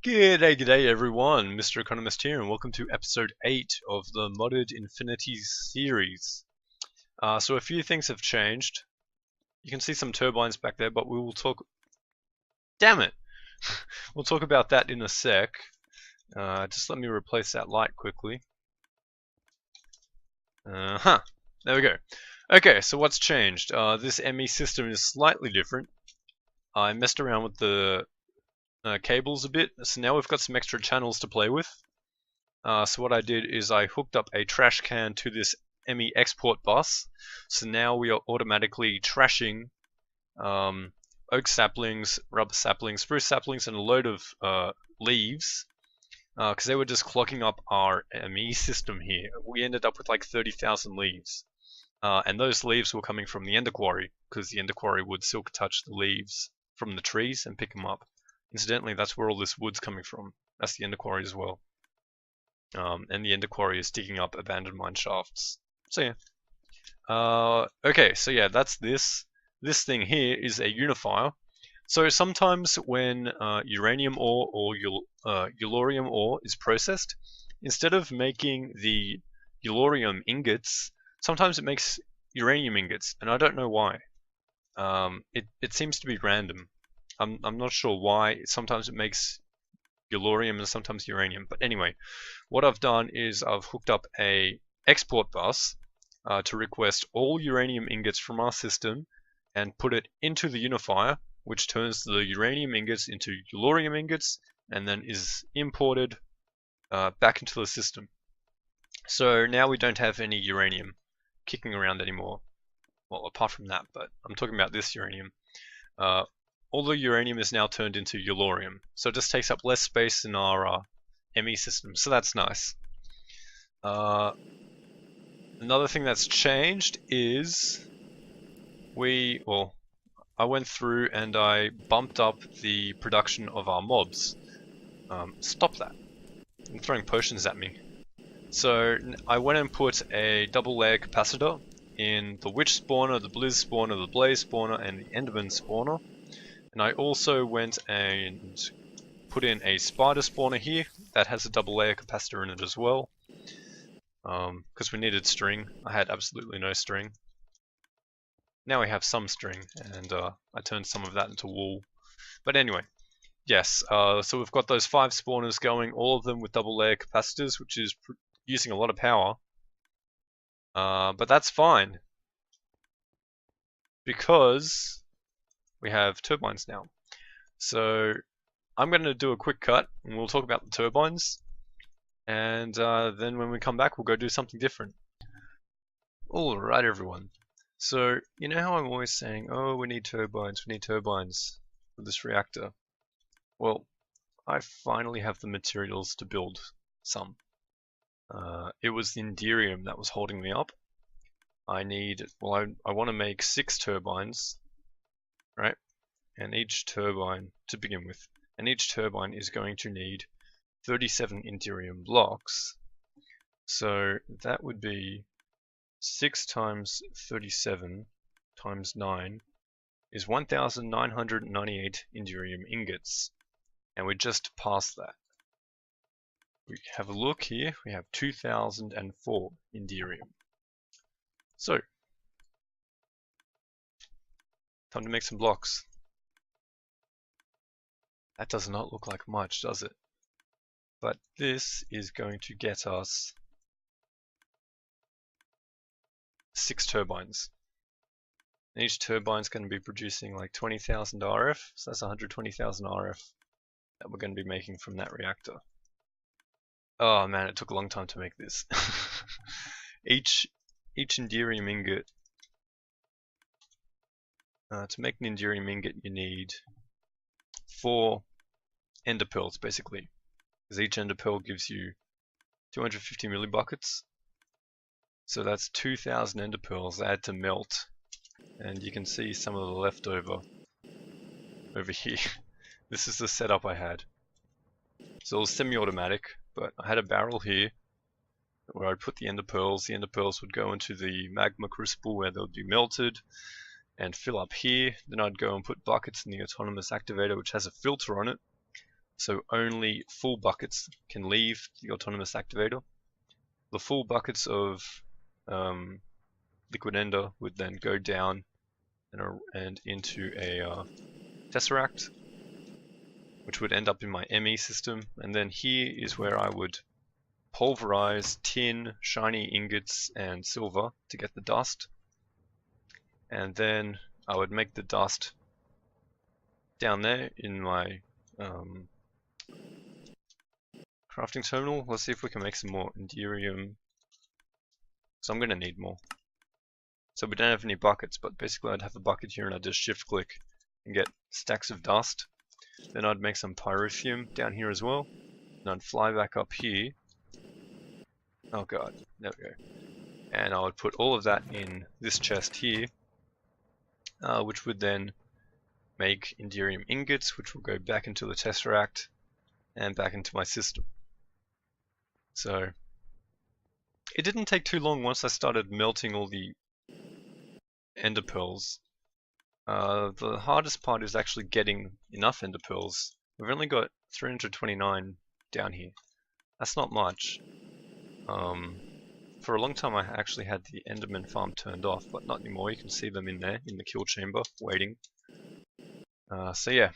G'day everyone, MrEconomist here, and welcome to episode 8 of the Modded Infinity series. So a few things have changed. You can see some turbines back there, but we will talk... Damn it! We'll talk about that in a sec. Just let me replace that light quickly. There we go. Okay, so what's changed? This ME system is slightly different. I messed around with the cables a bit, so now we've got some extra channels to play with. So what I did is I hooked up a trash can to this ME export bus, so now we are automatically trashing oak saplings, rubber saplings, spruce saplings, and a load of leaves, because they were just clogging up our ME system here. We ended up with like 30,000 leaves, and those leaves were coming from the ender quarry, because the ender quarry would silk touch the leaves from the trees and pick them up. Incidentally, that's where all this wood's coming from. That's the ender quarry as well. And the ender quarry is digging up abandoned mine shafts. So yeah. Okay, so yeah, that's this. This thing here is a unifier. So sometimes when uranium ore or yellorium ore is processed, instead of making the yellorium ingots, sometimes it makes uranium ingots, and I don't know why. It seems to be random. I'm not sure why. Sometimes it makes yellorium and sometimes uranium. But anyway, what I've done is I've hooked up a export bus to request all uranium ingots from our system and put it into the unifier, which turns the uranium ingots into yellorium ingots and then is imported back into the system. So now we don't have any uranium kicking around anymore. Well, apart from that, but I'm talking about this uranium. All the uranium is now turned into yellorium, so it just takes up less space in our ME system, so that's nice. Another thing that's changed is I went through and I bumped up the production of our mobs. Stop that. I'm throwing potions at me. So I went and put a double layer capacitor in the witch spawner, the blizz spawner, the blaze spawner, and the enderman spawner. And I also went and put in a spider spawner here that has a double layer capacitor in it as well. Because we needed string. I had absolutely no string. Now we have some string, and I turned some of that into wool. But anyway, yes, so we've got those 5 spawners going, all of them with double layer capacitors, which is using a lot of power. But that's fine, because we have turbines now. So I'm going to do a quick cut and we'll talk about the turbines, and then when we come back we'll go do something different. Alright everyone, so you know how I'm always saying, oh, we need turbines for this reactor. Well, I finally have the materials to build some. It was the Inderium that was holding me up. I want to make 6 turbines, right? And each turbine, to begin with, and each turbine is going to need 37 Inderium blocks. So that would be 6 times 37 times 9 is 1,998 Inderium ingots. And we just passed that. We have a look here, we have 2,004 Inderium. So, time to make some blocks. That does not look like much, does it? But this is going to get us 6 turbines. And each turbine is going to be producing like 20,000 RF, so that's 120,000 RF that we're going to be making from that reactor. Oh man, it took a long time to make this. Each Inderium ingot, to make an Inderium ingot you need 4 ender pearls basically, because each ender pearl gives you 250 millibuckets. So that's 2,000 ender pearls that had to melt, and you can see some of the leftover over here. This is the setup I had. So it was semi-automatic, but I had a barrel here where I'd put the ender pearls. The ender pearls would go into the magma crucible where they'll be melted and fill up here. Then I'd go and put buckets in the autonomous activator, which has a filter on it. so only full buckets can leave the autonomous activator. The full buckets of liquid ender would then go down and into a tesseract, which would end up in my ME system, and then here is where I would pulverize tin, shiny ingots, and silver to get the dust, and then I would make the dust down there in my crafting terminal. Let's see if we can make some more Enderium, so I'm going to need more. So we don't have any buckets, but basically I'd have a bucket here and I'd just shift click and get stacks of dust. Then I'd make some pyrotheum down here as well, and I'd fly back up here. Oh god, there we go. And I would put all of that in this chest here, which would then make Enderium ingots, which will go back into the tesseract and back into my system. So it didn't take too long once I started melting all the ender pearls. The hardest part is actually getting enough ender pearls. We've only got 329 down here. That's not much. For a long time I actually had the enderman farm turned off, but not anymore. You can see them in there, in the kill chamber, waiting. So yeah,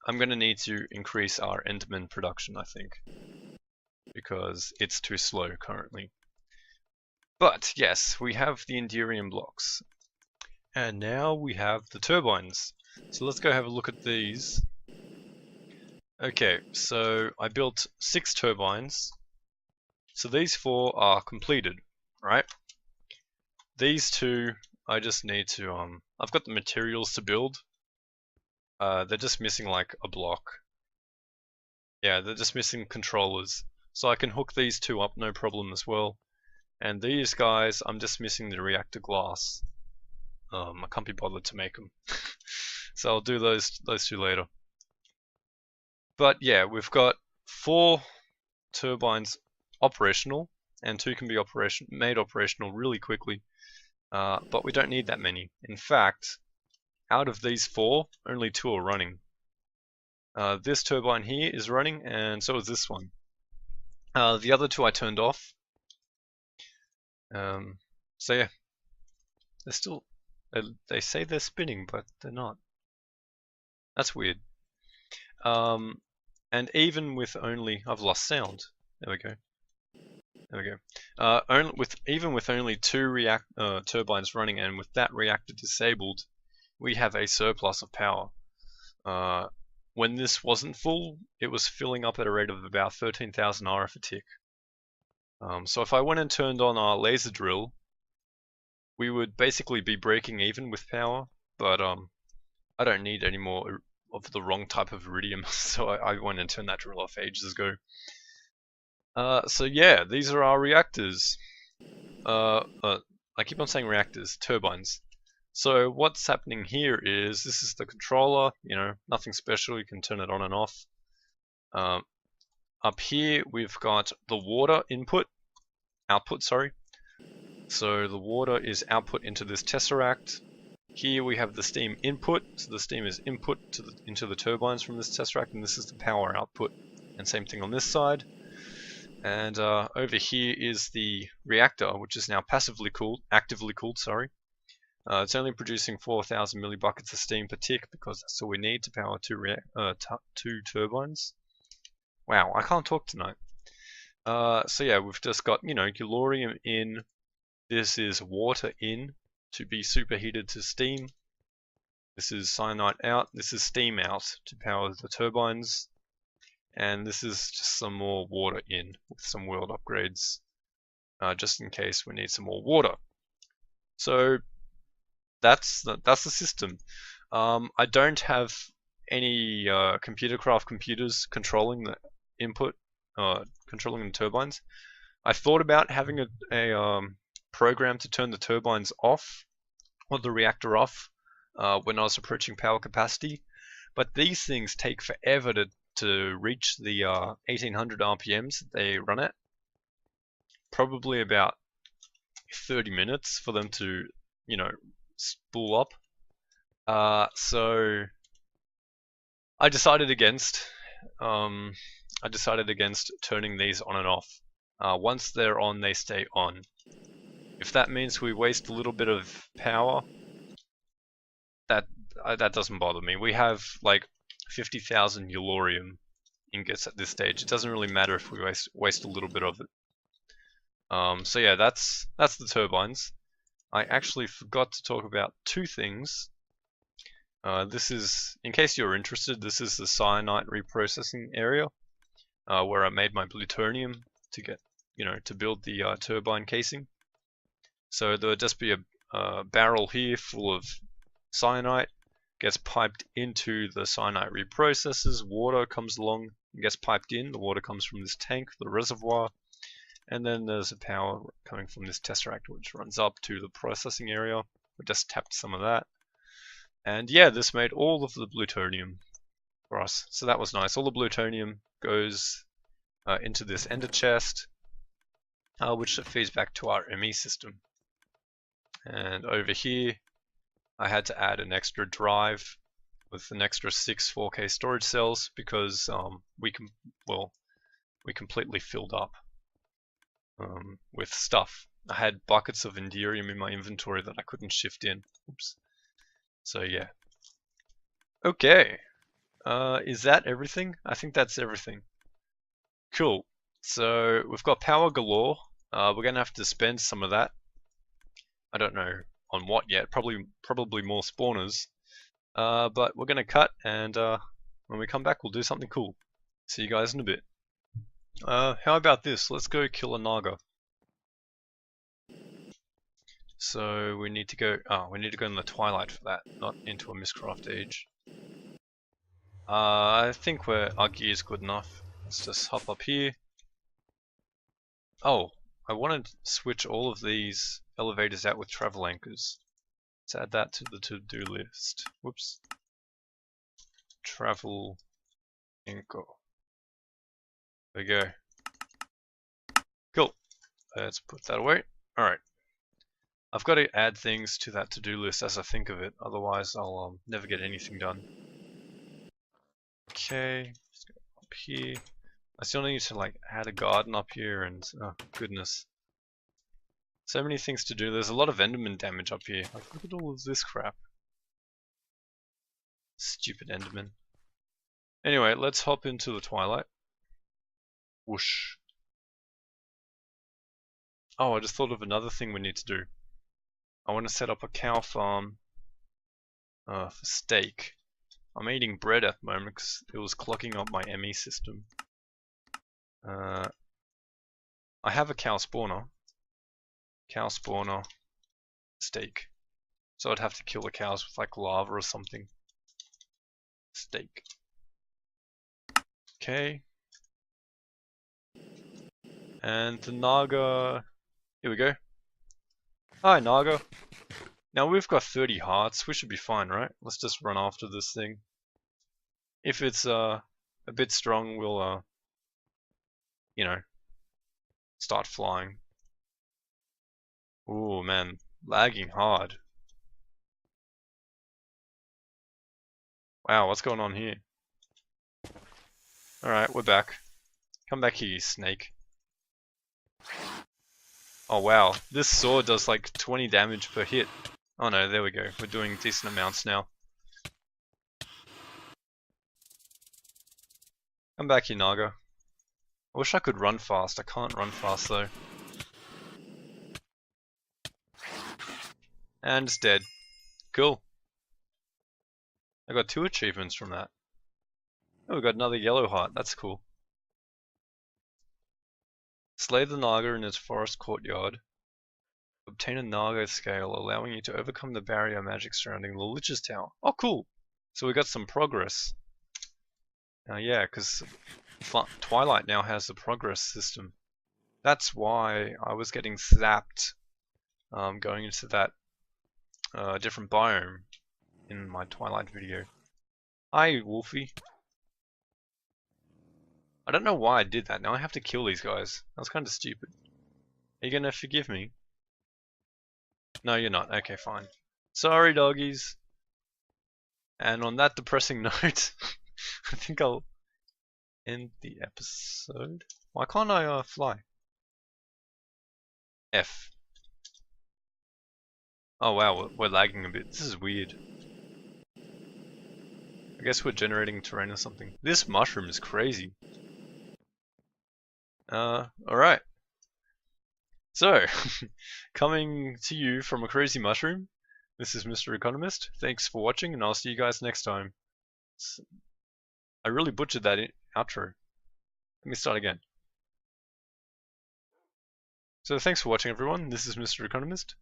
I'm going to need to increase our enderman production, I think, because it's too slow currently. But yes, we have the Enderium blocks. And now we have the turbines. So let's go have a look at these. Okay, so I built 6 turbines. So these 4 are completed, right? These 2, I just need to, I've got the materials to build. They're just missing like a block. Yeah, they're just missing controllers. So I can hook these 2 up, no problem as well. And these guys, I'm just missing the reactor glass. I can't be bothered to make them. So I'll do those 2 later. But yeah, we've got 4 turbines operational, and 2 can be made operational really quickly. But we don't need that many. In fact, out of these 4, only 2 are running. This turbine here is running, and so is this one. The other 2 I turned off. So yeah, they're still, they say they're spinning, but they're not. That's weird. And even with only, I've lost sound. There we go. There we go. Even with only 2 turbines running, and with that reactor disabled, we have a surplus of power. When this wasn't full, it was filling up at a rate of about 13,000 RF a tick. So if I went and turned on our laser drill, we would basically be breaking even with power, but I don't need any more of the wrong type of iridium, so I went and turned that drill off ages ago. So yeah, these are our reactors. I keep on saying reactors, turbines. So what's happening here is, this is the controller, you know, nothing special, you can turn it on and off. Up here we've got the water output, sorry. So the water is output into this tesseract. Here we have the steam input, so the steam is input into the turbines from this tesseract, and this is the power output. And same thing on this side. And over here is the reactor, which is now actively cooled, sorry. It's only producing 4,000 millibuckets of steam per tick, because that's all we need to power 2 turbines. Wow, I can't talk tonight. So yeah, we've just got, you know, Galorium in. This is water in to be superheated to steam. This is cyanide out. This is steam out to power the turbines. And this is just some more water in with some world upgrades, just in case we need some more water. So that's the system. I don't have any computercraft computers controlling the input, controlling the turbines. I thought about having a program to turn the turbines off, or the reactor off, when I was approaching power capacity, but these things take forever to reach the 1800 RPMs that they run at. Probably about 30 minutes for them to, you know, spool up. So I decided against I decided against turning these on and off. Once they're on, they stay on. If that means we waste a little bit of power, that doesn't bother me. We have like 50,000 Eulorium ingots at this stage. It doesn't really matter if we waste a little bit of it. So yeah, that's the turbines. I actually forgot to talk about two things. This is, in case you're interested, this is the cyanide reprocessing area where I made my plutonium to get, to build the turbine casing. So there would just be a barrel here full of cyanide, gets piped into the cyanide reprocessors, water comes along, gets piped in, the water comes from this tank, the reservoir, and then there's a power coming from this tesseract which runs up to the processing area. We just tapped some of that. And yeah, this made all of the plutonium for us. So that was nice. All the plutonium goes into this ender chest, which feeds back to our ME system. And over here, I had to add an extra drive with an extra 6 4K storage cells because we completely filled up with stuff. I had buckets of Enderium in my inventory that I couldn't shift in. Oops. So yeah. Okay. Is that everything? I think that's everything. Cool. So we've got power galore. We're gonna have to spend some of that. I don't know on what yet. Probably more spawners. But we're gonna cut, and when we come back, we'll do something cool. See you guys in a bit. How about this? Let's go kill a Naga. So we need to go. We need to go in the twilight for that, not into a Mistcraft age. I think our gear is good enough. Let's just hop up here. Oh, I wanted to switch all of these elevators out with travel anchors. Let's add that to the to-do list. Whoops. Travel anchor. There we go. Cool. Let's put that away. Alright. I've got to add things to that to-do list as I think of it, otherwise I'll never get anything done. Okay, let's go up here. I still need to like add a garden up here, and oh goodness. So many things to do. There's a lot of Enderman damage up here. Like, look at all of this crap. Stupid Enderman. Anyway, let's hop into the twilight. Whoosh. Oh, I just thought of another thing we need to do. I want to set up a cow farm for steak. I'm eating bread at the moment because it was clogging up my ME system. I have a cow spawner. Cow spawner, steak. So I'd have to kill the cows with like lava or something. Steak. Okay. And the Naga. Here we go. Hi, Naga. Now we've got 30 hearts. We should be fine, right? Let's just run after this thing. If it's a bit strong, we'll start flying. Ooh, man, lagging hard. Wow, what's going on here? Alright, we're back. Come back here, you snake. Oh wow, this sword does like 20 damage per hit. Oh no, there we go. We're doing decent amounts now. Come back here, Naga. I wish I could run fast. I can't run fast though. And it's dead. Cool. I got 2 achievements from that. Oh, we got another yellow heart. That's cool. Slay the Naga in its forest courtyard. Obtain a Naga scale, allowing you to overcome the barrier magic surrounding the Lich's Tower. Oh, cool! So we got some progress. Yeah, because Twilight now has the progress system. That's why I was getting zapped going into that different biome in my Twilight video. Hi, Wolfie. I don't know why I did that. Now I have to kill these guys. That was kind of stupid. Are you gonna forgive me? No, you're not. Okay, fine. Sorry, doggies. And on that depressing note, I think I'll end the episode. Why can't I fly? F. Oh wow, we're lagging a bit. This is weird. I guess we're generating terrain or something. This mushroom is crazy. Alright. So, coming to you from a crazy mushroom, this is Mr. Economist. Thanks for watching, and I'll see you guys next time. I really butchered that outro. Let me start again. So thanks for watching, everyone. This is Mr. Economist,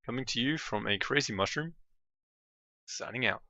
coming to you from a crazy mushroom, signing out.